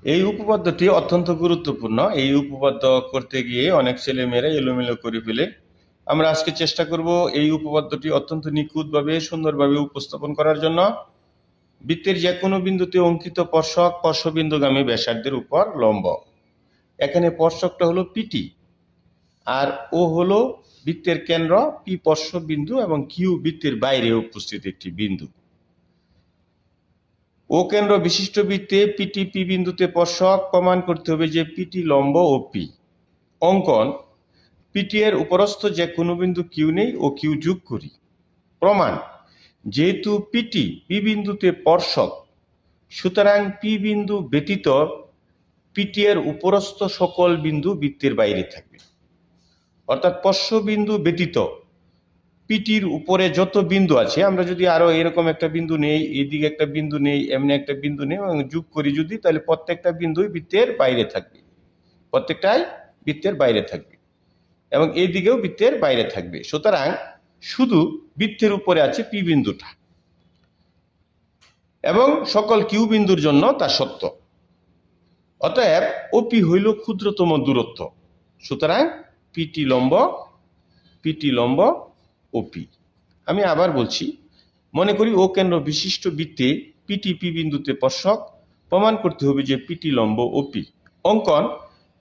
এই উপপাদ্যটি অত্যন্ত গুরুত্বপূর্ণ। এই উপপাদ্য করতে গিয়ে অনেক ছেলেমেয়েরা এলোমেলো করে ফেলে। আমরা আজকে চেষ্টা করব এই উপপাদ্যটি অত্যন্ত নিখুঁতভাবে সুন্দরভাবে উপস্থাপন করার জন্য। বৃত্তের যে কোনো বিন্দুতে অঙ্কিত স্পর্শক স্পর্শবিন্দুগামী ব্যাসার্ধের উপর লম্ব। এখানে স্পর্শকটা হলো পিটি, আর ও হলো বৃত্তের কেন্দ্র, পি স্পর্শক বিন্দু এবং কিউ বৃত্তের বাইরে উপস্থিত একটি বিন্দু। ও কেন্দ্র বিশিষ্ট বৃত্তে পিটি পি বিন্দুতে স্পর্শক, প্রমাণ করতে হবে যে পিটি লম্ব ও পি। অঙ্কন: পিটি এর উপরস্থ যে কোনো বিন্দু কিউ নেই ও কিউ যোগ করি। প্রমাণ: যেহেতু পিটি পি বিন্দুতে স্পর্শক, সুতরাং পি বিন্দু ব্যতীত পিটি এর উপরস্থ সকল বিন্দু বৃত্তের বাইরে থাকবে। অর্থাৎ স্পর্শ বিন্দু ব্যতীত পিটির উপরে যত বিন্দু আছে, আমরা যদি আরো এরকম একটা বিন্দু নেই, এদিকে একটা বিন্দু নেই, এমনি একটা বিন্দু নেই এবং যোগ করি যদি, তাহলে প্রত্যেকটা বিন্দুই বৃত্তের বাইরে থাকবে, প্রত্যেকটাই বৃত্তের বাইরে থাকবে এবং এইদিকেও বৃত্তের বাইরে থাকবে। সুতরাং শুধু বৃত্তের উপরে আছে পি বিন্দুটা এবং সকল কিউ বিন্দুর জন্য তা সত্য। অতএব ওপি হইল ক্ষুদ্রতম দূরত্ব। সুতরাং পিটি লম্ব ওপি। আমি আবার বলছি, মনে করি ও কেন্দ্র বিশিষ্ট বৃত্তে পিটি পি বিন্দুতে স্পর্শক, প্রমাণ করতে হবে যে পিটি লম্ব ওপি। অঙ্কন: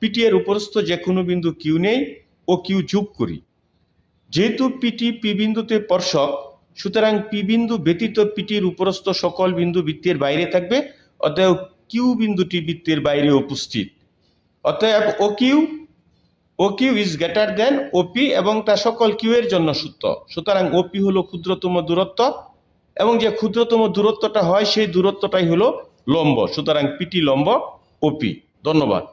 পিটি এর উপরস্থ যে কোনো বিন্দু কিউ নেই ও কিউ যোগ করি। যেহেতু পিটি পি বিন্দুতে স্পর্শক, সুতরাং পি বিন্দু ব্যতীত পিটির উপরস্থ সকল বিন্দু বৃত্তের বাইরে থাকবে। অতএব কিউ বিন্দুটি বৃত্তের বাইরে উপস্থিত। অতএব O Q is greater than ওপি এবং তা সকল কিউ এর জন্য সত্য। সুতরাং ওপি হলো ক্ষুদ্রতম দূরত্ব এবং যে ক্ষুদ্রতম দূরত্বটা হয় সেই দূরত্বটাই হলো লম্ব। সুতরাং পিটি লম্ব ওপি। ধন্যবাদ।